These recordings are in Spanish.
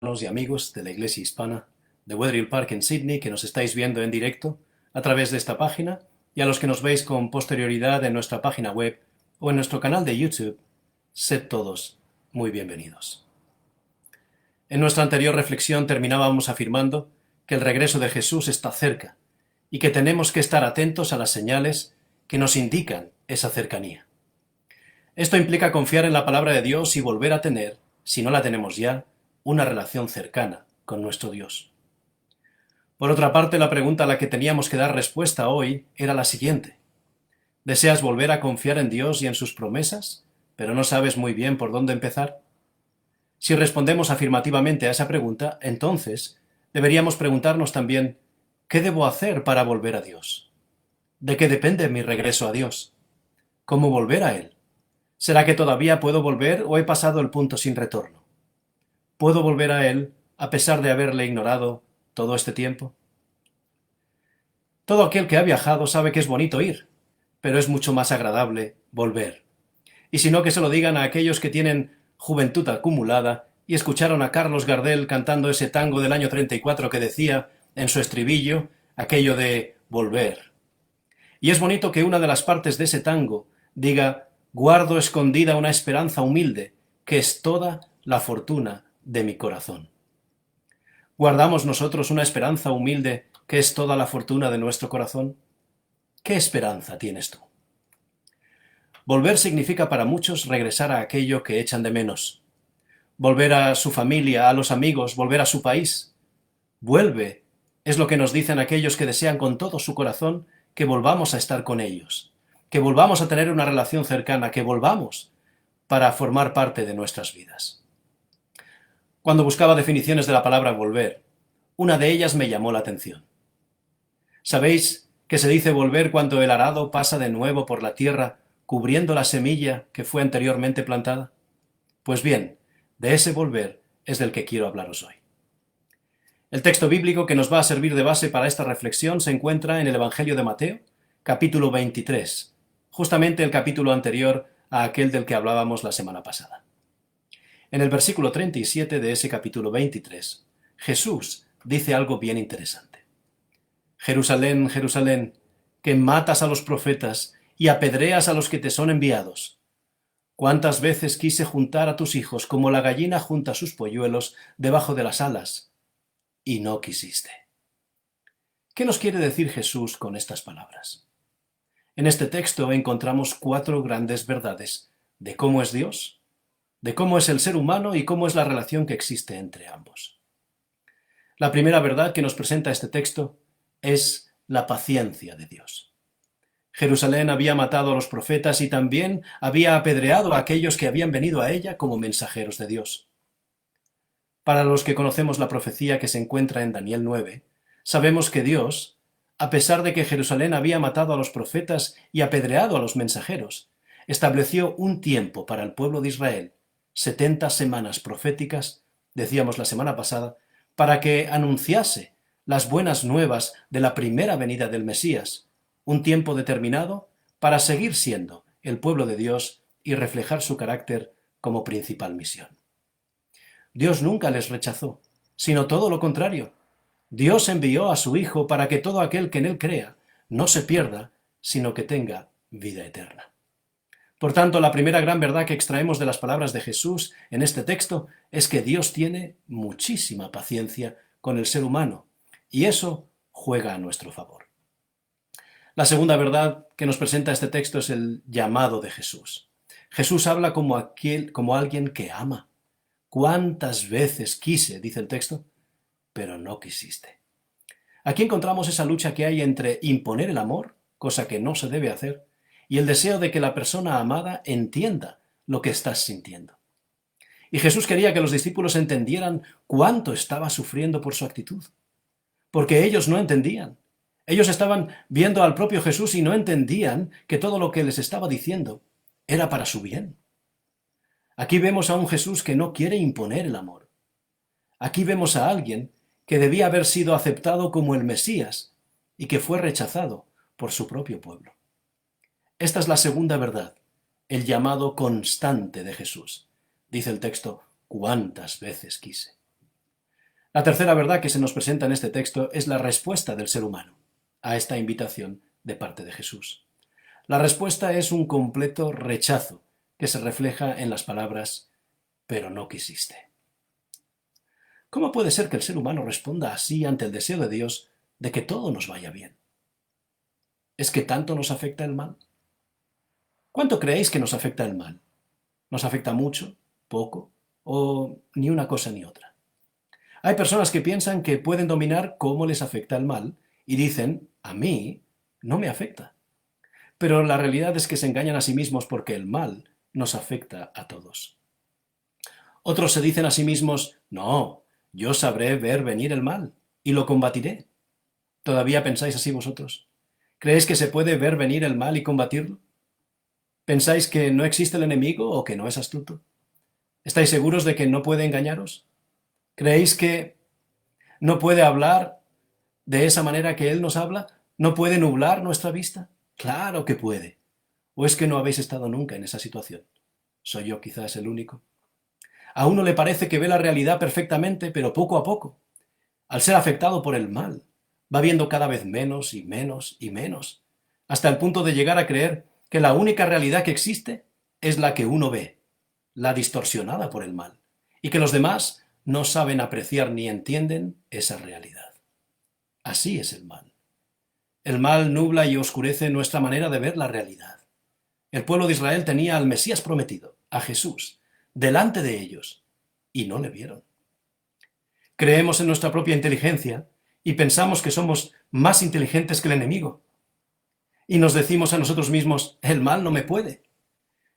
hermanos y amigos de la Iglesia Hispana de Wetherill Park en Sydney que nos estáis viendo en directo a través de esta página y a los que nos veis con posterioridad en nuestra página web o en nuestro canal de YouTube, sed todos muy bienvenidos. En nuestra anterior reflexión terminábamos afirmando que el regreso de Jesús está cerca y que tenemos que estar atentos a las señales que nos indican esa cercanía. Esto implica confiar en la palabra de Dios y volver a tener, si no la tenemos ya, una relación cercana con nuestro Dios. Por otra parte, la pregunta a la que teníamos que dar respuesta hoy era la siguiente. ¿Deseas volver a confiar en Dios y en sus promesas, pero no sabes muy bien por dónde empezar? Si respondemos afirmativamente a esa pregunta, entonces deberíamos preguntarnos también, ¿qué debo hacer para volver a Dios? ¿De qué depende mi regreso a Dios? ¿Cómo volver a Él? ¿Será que todavía puedo volver o he pasado el punto sin retorno? ¿Puedo volver a Él a pesar de haberle ignorado todo este tiempo? Todo aquel que ha viajado sabe que es bonito ir, pero es mucho más agradable volver. Y si no, que se lo digan a aquellos que tienen juventud acumulada y escucharon a Carlos Gardel cantando ese tango del año 34 que decía en su estribillo aquello de volver. Y es bonito que una de las partes de ese tango diga: guardo escondida una esperanza humilde, que es toda la fortuna de mi corazón. ¿Guardamos nosotros una esperanza humilde que es toda la fortuna de nuestro corazón? ¿Qué esperanza tienes tú? Volver significa para muchos regresar a aquello que echan de menos. Volver a su familia, a los amigos, volver a su país. Vuelve, es lo que nos dicen aquellos que desean con todo su corazón que volvamos a estar con ellos, que volvamos a tener una relación cercana, que volvamos para formar parte de nuestras vidas. Cuando buscaba definiciones de la palabra volver, una de ellas me llamó la atención. ¿Sabéis que se dice volver cuando el arado pasa de nuevo por la tierra, cubriendo la semilla que fue anteriormente plantada? Pues bien, de ese volver es del que quiero hablaros hoy. El texto bíblico que nos va a servir de base para esta reflexión se encuentra en el Evangelio de Mateo, capítulo 23, justamente el capítulo anterior a aquel del que hablábamos la semana pasada. En el versículo 37 de ese capítulo 23, Jesús dice algo bien interesante. Jerusalén, Jerusalén, que matas a los profetas y apedreas a los que te son enviados. ¿Cuántas veces quise juntar a tus hijos como la gallina junta sus polluelos debajo de las alas? Y no quisiste. ¿Qué nos quiere decir Jesús con estas palabras? En este texto encontramos 4 grandes verdades de cómo es Dios, de cómo es el ser humano y cómo es la relación que existe entre ambos. La primera verdad que nos presenta este texto es la paciencia de Dios. Jerusalén había matado a los profetas y también había apedreado a aquellos que habían venido a ella como mensajeros de Dios. Para los que conocemos la profecía que se encuentra en Daniel 9, sabemos que Dios, a pesar de que Jerusalén había matado a los profetas y apedreado a los mensajeros, estableció un tiempo para el pueblo de Israel, 70 semanas proféticas, decíamos la semana pasada, para que anunciase las buenas nuevas de la primera venida del Mesías, un tiempo determinado para seguir siendo el pueblo de Dios y reflejar su carácter como principal misión. Dios nunca les rechazó, sino todo lo contrario. Dios envió a su Hijo para que todo aquel que en Él crea no se pierda, sino que tenga vida eterna. Por tanto, la primera gran verdad que extraemos de las palabras de Jesús en este texto es que Dios tiene muchísima paciencia con el ser humano, y eso juega a nuestro favor. La segunda verdad que nos presenta este texto es el llamado de Jesús. Jesús habla como alguien que ama. ¿Cuántas veces quise, dice el texto, pero no quisiste? Aquí encontramos esa lucha que hay entre imponer el amor, cosa que no se debe hacer, y el deseo de que la persona amada entienda lo que estás sintiendo. Y Jesús quería que los discípulos entendieran cuánto estaba sufriendo por su actitud, porque ellos no entendían. Ellos estaban viendo al propio Jesús y no entendían que todo lo que les estaba diciendo era para su bien. Aquí vemos a un Jesús que no quiere imponer el amor. Aquí vemos a alguien que debía haber sido aceptado como el Mesías y que fue rechazado por su propio pueblo. Esta es la segunda verdad, el llamado constante de Jesús. Dice el texto, ¿cuántas veces quise? La tercera verdad que se nos presenta en este texto es la respuesta del ser humano a esta invitación de parte de Jesús. La respuesta es un completo rechazo que se refleja en las palabras «pero no quisiste». ¿Cómo puede ser que el ser humano responda así ante el deseo de Dios de que todo nos vaya bien? ¿Es que tanto nos afecta el mal? ¿Cuánto creéis que nos afecta el mal? ¿Nos afecta mucho, poco o ni una cosa ni otra? Hay personas que piensan que pueden dominar cómo les afecta el mal y dicen, a mí no me afecta. Pero la realidad es que se engañan a sí mismos porque el mal nos afecta a todos. Otros se dicen a sí mismos, no, yo sabré ver venir el mal y lo combatiré. ¿Todavía pensáis así vosotros? ¿Creéis que se puede ver venir el mal y combatirlo? ¿Pensáis que no existe el enemigo o que no es astuto? ¿Estáis seguros de que no puede engañaros? ¿Creéis que no puede hablar de esa manera que Él nos habla? ¿No puede nublar nuestra vista? Claro que puede. ¿O es que no habéis estado nunca en esa situación? ¿Soy yo quizás el único? A uno le parece que ve la realidad perfectamente, pero poco a poco, al ser afectado por el mal, va viendo cada vez menos y menos y menos, hasta el punto de llegar a creer que la única realidad que existe es la que uno ve, la distorsionada por el mal, y que los demás no saben apreciar ni entienden esa realidad. Así es el mal. El mal nubla y oscurece nuestra manera de ver la realidad. El pueblo de Israel tenía al Mesías prometido, a Jesús, delante de ellos, y no le vieron. Creemos en nuestra propia inteligencia y pensamos que somos más inteligentes que el enemigo. Y nos decimos a nosotros mismos, el mal no me puede.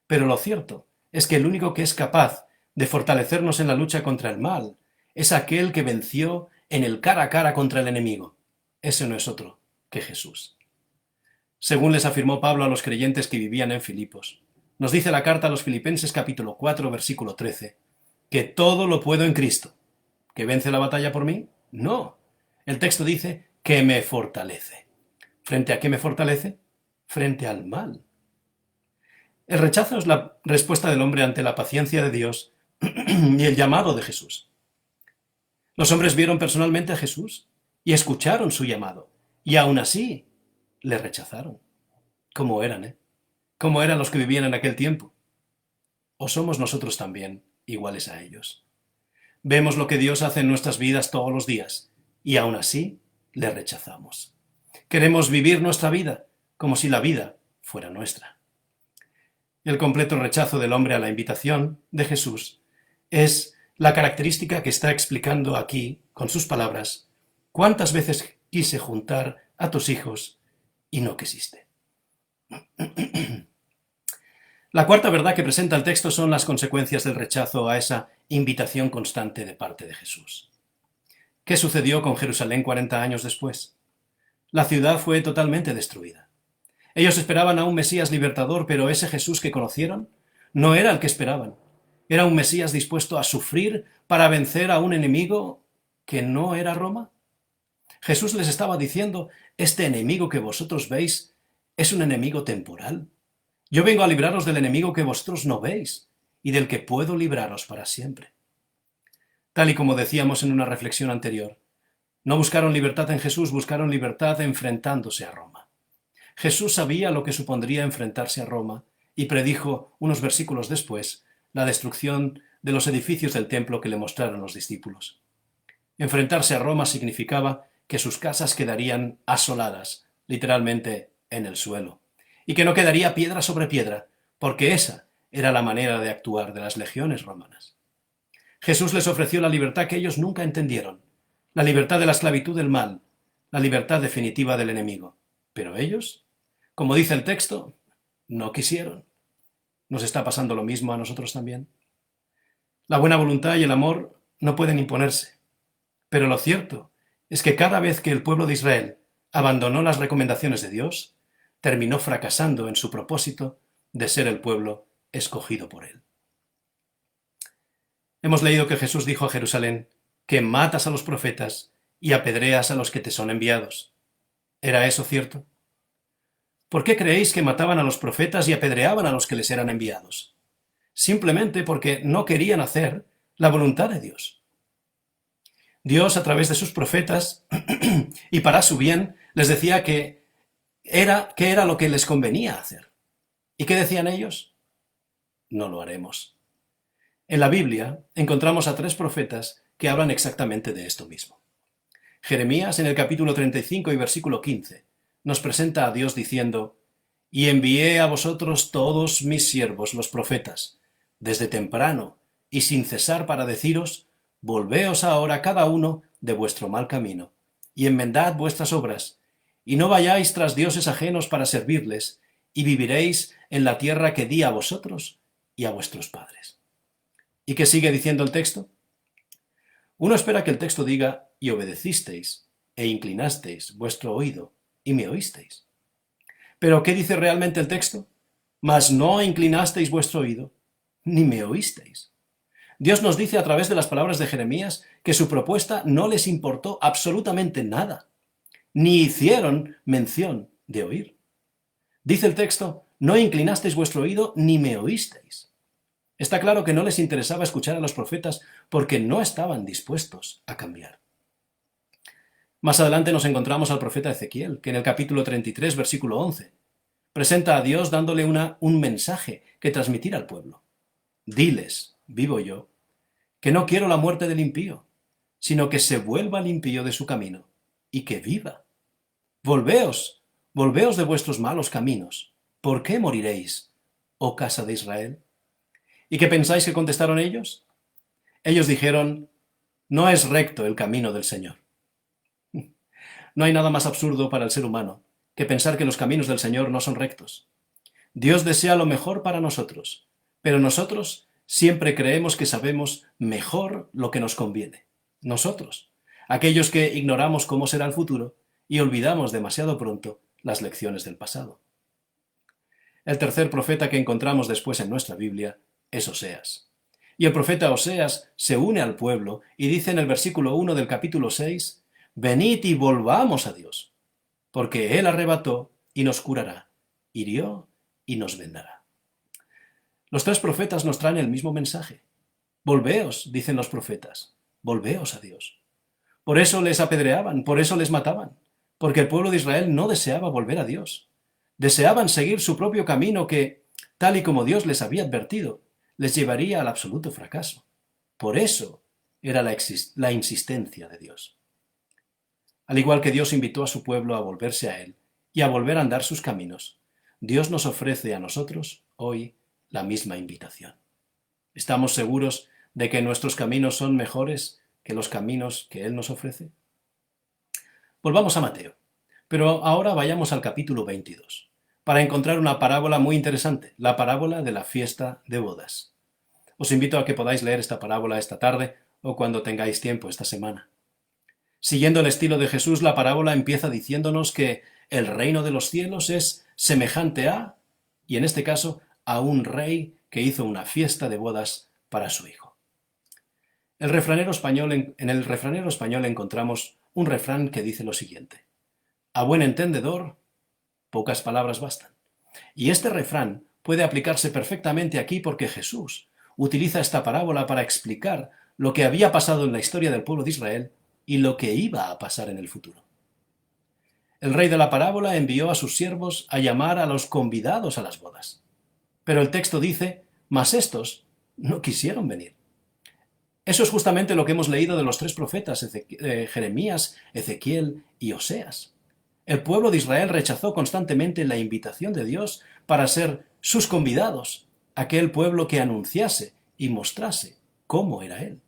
Pero lo cierto es que el único que es capaz de fortalecernos en la lucha contra el mal es aquel que venció en el cara a cara contra el enemigo. Ese no es otro que Jesús. Según les afirmó Pablo a los creyentes que vivían en Filipos, nos dice la carta a los Filipenses capítulo 4, versículo 13, que todo lo puedo en Cristo. ¿Que vence la batalla por mí? No. El texto dice que me fortalece. ¿Frente a qué me fortalece? Frente al mal. El rechazo es la respuesta del hombre ante la paciencia de Dios y el llamado de Jesús. Los hombres vieron personalmente a Jesús y escucharon su llamado, y aún así le rechazaron. ¿Cómo eran, eh? ¿Cómo eran los que vivían en aquel tiempo? ¿O somos nosotros también iguales a ellos? Vemos lo que Dios hace en nuestras vidas todos los días, y aún así le rechazamos. Queremos vivir nuestra vida como si la vida fuera nuestra. El completo rechazo del hombre a la invitación de Jesús es la característica que está explicando aquí con sus palabras. ¿Cuántas veces quise juntar a tus hijos y no quisiste? La cuarta verdad que presenta el texto son las consecuencias del rechazo a esa invitación constante de parte de Jesús. ¿Qué sucedió con Jerusalén 40 años después? La ciudad fue totalmente destruida. Ellos esperaban a un Mesías libertador, pero ese Jesús que conocieron no era el que esperaban. Era un Mesías dispuesto a sufrir para vencer a un enemigo que no era Roma. Jesús les estaba diciendo, este enemigo que vosotros veis es un enemigo temporal. Yo vengo a libraros del enemigo que vosotros no veis y del que puedo libraros para siempre. Tal y como decíamos en una reflexión anterior, no buscaron libertad en Jesús, buscaron libertad enfrentándose a Roma. Jesús sabía lo que supondría enfrentarse a Roma y predijo, unos versículos después, la destrucción de los edificios del templo que le mostraron los discípulos. Enfrentarse a Roma significaba que sus casas quedarían asoladas, literalmente en el suelo, y que no quedaría piedra sobre piedra, porque esa era la manera de actuar de las legiones romanas. Jesús les ofreció la libertad que ellos nunca entendieron, la libertad de la esclavitud del mal, la libertad definitiva del enemigo. Pero ellos, como dice el texto, no quisieron. ¿Nos está pasando lo mismo a nosotros también? La buena voluntad y el amor no pueden imponerse, pero lo cierto es que cada vez que el pueblo de Israel abandonó las recomendaciones de Dios, terminó fracasando en su propósito de ser el pueblo escogido por él. Hemos leído que Jesús dijo a Jerusalén que matas a los profetas y apedreas a los que te son enviados. ¿Era eso cierto? ¿Por qué creéis que mataban a los profetas y apedreaban a los que les eran enviados? Simplemente porque no querían hacer la voluntad de Dios. Dios, a través de sus profetas, y para su bien, les decía qué era lo que les convenía hacer. ¿Y qué decían ellos? No lo haremos. En la Biblia encontramos a 3 profetas que hablan exactamente de esto mismo. Jeremías, en el capítulo 35 y versículo 15, nos presenta a Dios diciendo: «Y envié a vosotros todos mis siervos, los profetas, desde temprano y sin cesar para deciros: volveos ahora cada uno de vuestro mal camino, y enmendad vuestras obras, y no vayáis tras dioses ajenos para servirles, y viviréis en la tierra que di a vosotros y a vuestros padres». ¿Y qué sigue diciendo el texto? Uno espera que el texto diga: «y obedecisteis, e inclinasteis vuestro oído, y me oísteis». ¿Pero qué dice realmente el texto? «Mas no inclinasteis vuestro oído, ni me oísteis». Dios nos dice a través de las palabras de Jeremías que su propuesta no les importó absolutamente nada, ni hicieron mención de oír. Dice el texto: «No inclinasteis vuestro oído, ni me oísteis». Está claro que no les interesaba escuchar a los profetas porque no estaban dispuestos a cambiar. Más adelante nos encontramos al profeta Ezequiel, que en el capítulo 33, versículo 11, presenta a Dios dándole un mensaje que transmitir al pueblo. «Diles, vivo yo, que no quiero la muerte del impío, sino que se vuelva el impío de su camino, y que viva. Volveos, volveos de vuestros malos caminos. ¿Por qué moriréis, oh casa de Israel?». ¿Y qué pensáis que contestaron ellos? Ellos dijeron: «No es recto el camino del Señor». No hay nada más absurdo para el ser humano que pensar que los caminos del Señor no son rectos. Dios desea lo mejor para nosotros, pero nosotros siempre creemos que sabemos mejor lo que nos conviene. Nosotros, aquellos que ignoramos cómo será el futuro y olvidamos demasiado pronto las lecciones del pasado. El tercer profeta que encontramos después en nuestra Biblia es Oseas. Y el profeta Oseas se une al pueblo y dice en el versículo 1 del capítulo 6: «Venid y volvamos a Dios, porque Él arrebató y nos curará, hirió y nos vendará». Los 3 profetas nos traen el mismo mensaje. Volveos, dicen los profetas, volveos a Dios. Por eso les apedreaban, por eso les mataban, porque el pueblo de Israel no deseaba volver a Dios. Deseaban seguir su propio camino que, tal y como Dios les había advertido, les llevaría al absoluto fracaso. Por eso era la insistencia de Dios. Al igual que Dios invitó a su pueblo a volverse a Él y a volver a andar sus caminos, Dios nos ofrece a nosotros hoy la misma invitación. ¿Estamos seguros de que nuestros caminos son mejores que los caminos que Él nos ofrece? Volvamos a Mateo, pero ahora vayamos al capítulo 22, para encontrar una parábola muy interesante, la parábola de la fiesta de bodas. Os invito a que podáis leer esta parábola esta tarde o cuando tengáis tiempo esta semana. Siguiendo el estilo de Jesús, la parábola empieza diciéndonos que el reino de los cielos es semejante a, y en este caso, a un rey que hizo una fiesta de bodas para su hijo. En el refranero español encontramos un refrán que dice lo siguiente: «A buen entendedor, pocas palabras bastan». Y este refrán puede aplicarse perfectamente aquí porque Jesús utiliza esta parábola para explicar lo que había pasado en la historia del pueblo de Israel y lo que iba a pasar en el futuro. El rey de la parábola envió a sus siervos a llamar a los convidados a las bodas. Pero el texto dice: «mas estos no quisieron venir». Eso es justamente lo que hemos leído de los 3 profetas, Jeremías, Ezequiel y Oseas. El pueblo de Israel rechazó constantemente la invitación de Dios para ser sus convidados, aquel pueblo que anunciase y mostrase cómo era Él.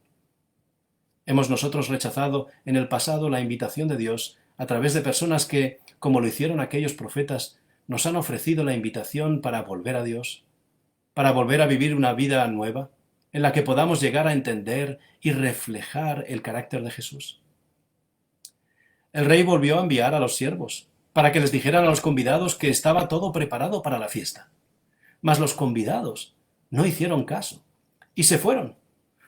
Hemos nosotros rechazado en el pasado la invitación de Dios a través de personas que, como lo hicieron aquellos profetas, nos han ofrecido la invitación para volver a Dios, para volver a vivir una vida nueva, en la que podamos llegar a entender y reflejar el carácter de Jesús. El rey volvió a enviar a los siervos, para que les dijeran a los convidados que estaba todo preparado para la fiesta. Mas los convidados no hicieron caso, y se fueron,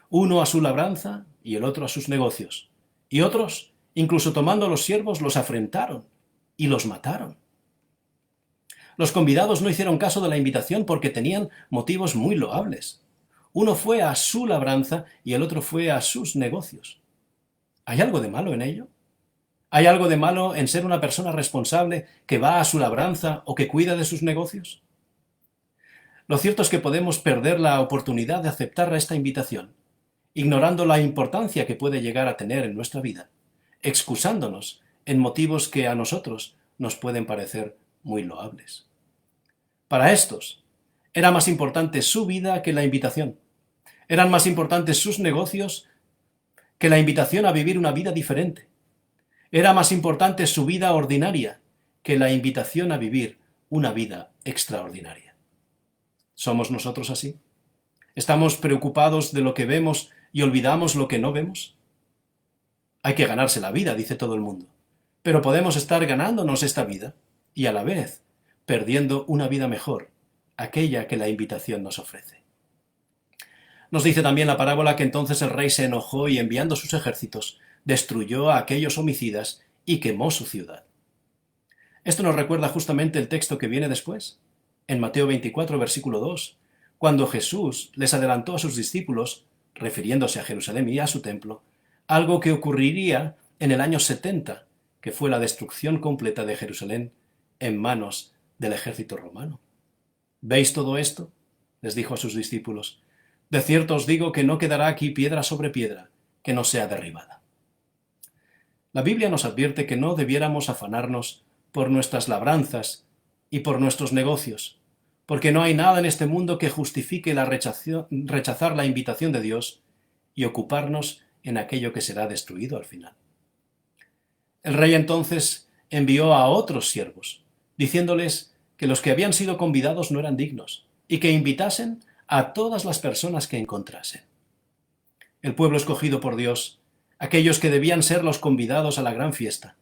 uno a su labranza y el otro a sus negocios, y otros, incluso tomando a los siervos, los afrentaron y los mataron. Los convidados no hicieron caso de la invitación porque tenían motivos muy loables. Uno fue a su labranza y el otro fue a sus negocios. ¿Hay algo de malo en ello? ¿Hay algo de malo en ser una persona responsable que va a su labranza o que cuida de sus negocios? Lo cierto es que podemos perder la oportunidad de aceptar esta invitación, ignorando la importancia que puede llegar a tener en nuestra vida, excusándonos en motivos que a nosotros nos pueden parecer muy loables. Para estos, era más importante su vida que la invitación. Eran más importantes sus negocios que la invitación a vivir una vida diferente. Era más importante su vida ordinaria que la invitación a vivir una vida extraordinaria. ¿Somos nosotros así? ¿Estamos preocupados de lo que vemos y olvidamos lo que no vemos? Hay que ganarse la vida, dice todo el mundo, pero podemos estar ganándonos esta vida y a la vez perdiendo una vida mejor, aquella que la invitación nos ofrece. Nos dice también la parábola que entonces el rey se enojó y enviando sus ejércitos, destruyó a aquellos homicidas y quemó su ciudad. Esto nos recuerda justamente el texto que viene después, en Mateo 24, versículo 2, cuando Jesús les adelantó a sus discípulos, refiriéndose a Jerusalén y a su templo, algo que ocurriría en el año 70, que fue la destrucción completa de Jerusalén en manos del ejército romano. ¿Veis todo esto?, les dijo a sus discípulos. De cierto os digo que no quedará aquí piedra sobre piedra que no sea derribada. La Biblia nos advierte que no debiéramos afanarnos por nuestras labranzas y por nuestros negocios, porque no hay nada en este mundo que justifique rechazar la invitación de Dios y ocuparnos en aquello que será destruido al final. El rey entonces envió a otros siervos, diciéndoles que los que habían sido convidados no eran dignos y que invitasen a todas las personas que encontrasen. El pueblo escogido por Dios, aquellos que debían ser los convidados a la gran fiesta,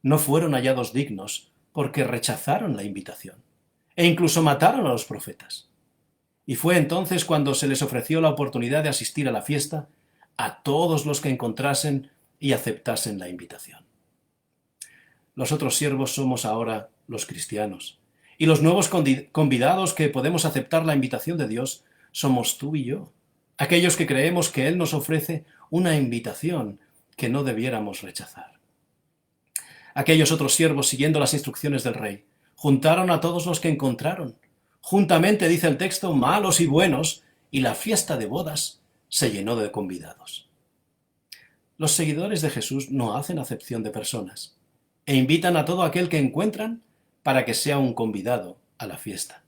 no fueron hallados dignos porque rechazaron la invitación e incluso mataron a los profetas. Y fue entonces cuando se les ofreció la oportunidad de asistir a la fiesta a todos los que encontrasen y aceptasen la invitación. Los otros siervos somos ahora los cristianos, y los nuevos convidados que podemos aceptar la invitación de Dios somos tú y yo, aquellos que creemos que Él nos ofrece una invitación que no debiéramos rechazar. Aquellos otros siervos, siguiendo las instrucciones del rey, juntaron a todos los que encontraron, juntamente, dice el texto, malos y buenos, y la fiesta de bodas se llenó de convidados. Los seguidores de Jesús no hacen acepción de personas e invitan a todo aquel que encuentran para que sea un convidado a la fiesta.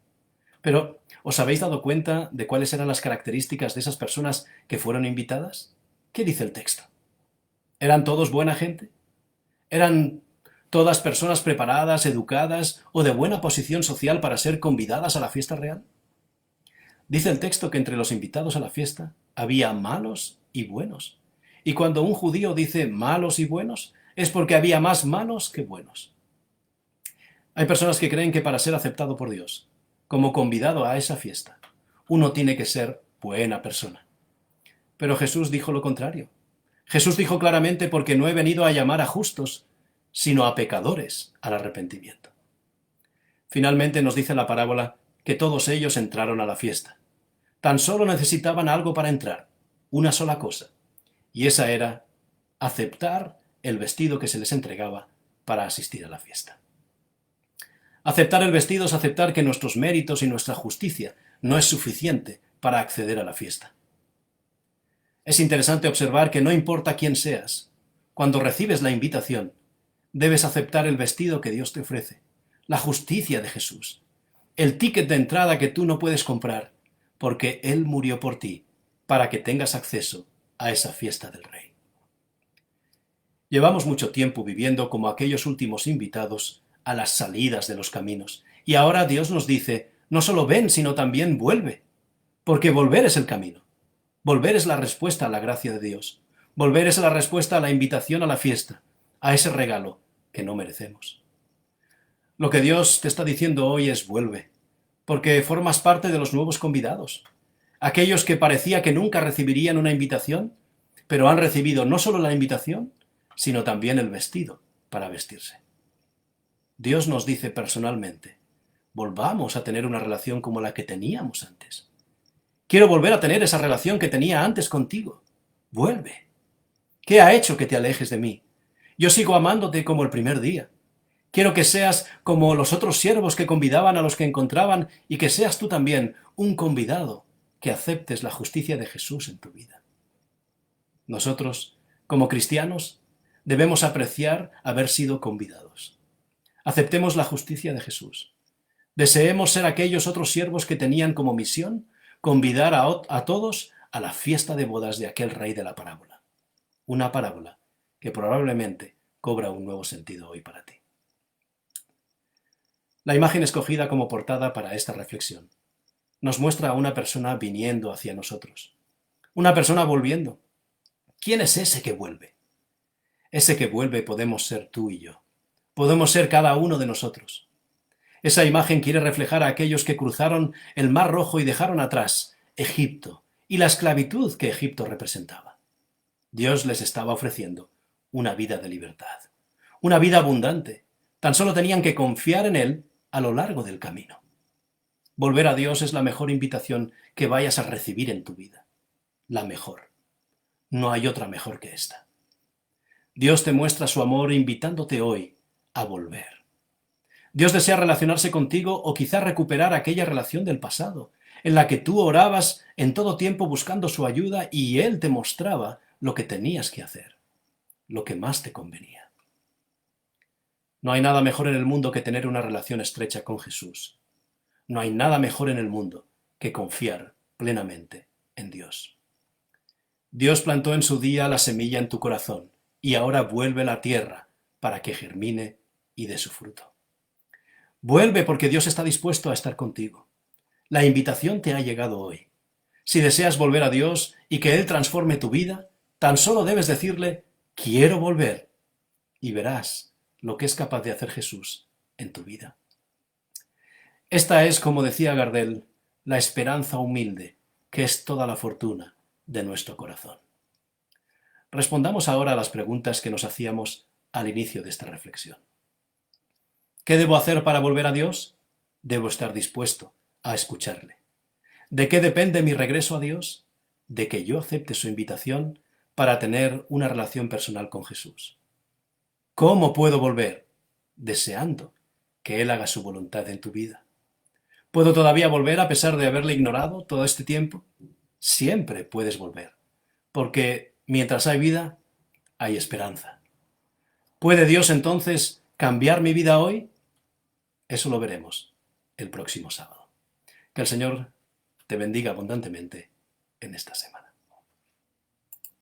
Pero, ¿os habéis dado cuenta de cuáles eran las características de esas personas que fueron invitadas? ¿Qué dice el texto? ¿Eran todos buena gente? ¿Eran todas personas preparadas, educadas o de buena posición social para ser convidadas a la fiesta real? Dice el texto que entre los invitados a la fiesta había malos y buenos. Y cuando un judío dice malos y buenos, es porque había más malos que buenos. Hay personas que creen que para ser aceptado por Dios, como convidado a esa fiesta, uno tiene que ser buena persona. Pero Jesús dijo lo contrario. Jesús dijo claramente: porque no he venido a llamar a justos, sino a pecadores al arrepentimiento. Finalmente nos dice la parábola que todos ellos entraron a la fiesta. Tan solo necesitaban algo para entrar, una sola cosa, y esa era aceptar el vestido que se les entregaba para asistir a la fiesta. Aceptar el vestido es aceptar que nuestros méritos y nuestra justicia no es suficiente para acceder a la fiesta. Es interesante observar que no importa quién seas, cuando recibes la invitación, debes aceptar el vestido que Dios te ofrece, la justicia de Jesús, el ticket de entrada que tú no puedes comprar, porque Él murió por ti, para que tengas acceso a esa fiesta del Rey. Llevamos mucho tiempo viviendo como aquellos últimos invitados a las salidas de los caminos, y ahora Dios nos dice: no solo ven, sino también vuelve, porque volver es el camino. Volver es la respuesta a la gracia de Dios. Volver es la respuesta a la invitación a la fiesta, a ese regalo que no merecemos. Lo que Dios te está diciendo hoy es: vuelve, porque formas parte de los nuevos convidados, aquellos que parecía que nunca recibirían una invitación, pero han recibido no solo la invitación, sino también el vestido para vestirse. Dios nos dice personalmente: volvamos a tener una relación como la que teníamos antes. Quiero volver a tener esa relación que tenía antes contigo. Vuelve. ¿Qué ha hecho que te alejes de mí? Yo sigo amándote como el primer día. Quiero que seas como los otros siervos que convidaban a los que encontraban y que seas tú también un convidado, que aceptes la justicia de Jesús en tu vida. Nosotros, como cristianos, debemos apreciar haber sido convidados. Aceptemos la justicia de Jesús. Deseemos ser aquellos otros siervos que tenían como misión convidar a todos a la fiesta de bodas de aquel rey de la parábola. Una parábola que probablemente cobra un nuevo sentido hoy para ti. La imagen escogida como portada para esta reflexión nos muestra a una persona viniendo hacia nosotros. Una persona volviendo. ¿Quién es ese que vuelve? Ese que vuelve podemos ser tú y yo. Podemos ser cada uno de nosotros. Esa imagen quiere reflejar a aquellos que cruzaron el Mar Rojo y dejaron atrás Egipto y la esclavitud que Egipto representaba. Dios les estaba ofreciendo una vida de libertad, una vida abundante. Tan solo tenían que confiar en Él a lo largo del camino. Volver a Dios es la mejor invitación que vayas a recibir en tu vida. La mejor. No hay otra mejor que esta. Dios te muestra su amor invitándote hoy a volver. Dios desea relacionarse contigo o quizá recuperar aquella relación del pasado, en la que tú orabas en todo tiempo buscando su ayuda y Él te mostraba lo que tenías que hacer, lo que más te convenía. No hay nada mejor en el mundo que tener una relación estrecha con Jesús. No hay nada mejor en el mundo que confiar plenamente en Dios. Dios plantó en su día la semilla en tu corazón y ahora vuelve a la tierra para que germine y dé su fruto. Vuelve porque Dios está dispuesto a estar contigo. La invitación te ha llegado hoy. Si deseas volver a Dios y que Él transforme tu vida, tan solo debes decirle, quiero volver, y verás lo que es capaz de hacer Jesús en tu vida. Esta es, como decía Gardel, la esperanza humilde, que es toda la fortuna de nuestro corazón. Respondamos ahora a las preguntas que nos hacíamos al inicio de esta reflexión. ¿Qué debo hacer para volver a Dios? Debo estar dispuesto a escucharle. ¿De qué depende mi regreso a Dios? De que yo acepte su invitación para tener una relación personal con Jesús. ¿Cómo puedo volver? Deseando que Él haga su voluntad en tu vida. ¿Puedo todavía volver a pesar de haberle ignorado todo este tiempo? Siempre puedes volver, porque mientras hay vida, hay esperanza. ¿Puede Dios entonces cambiar mi vida hoy? Eso lo veremos el próximo sábado. Que el Señor te bendiga abundantemente en esta semana.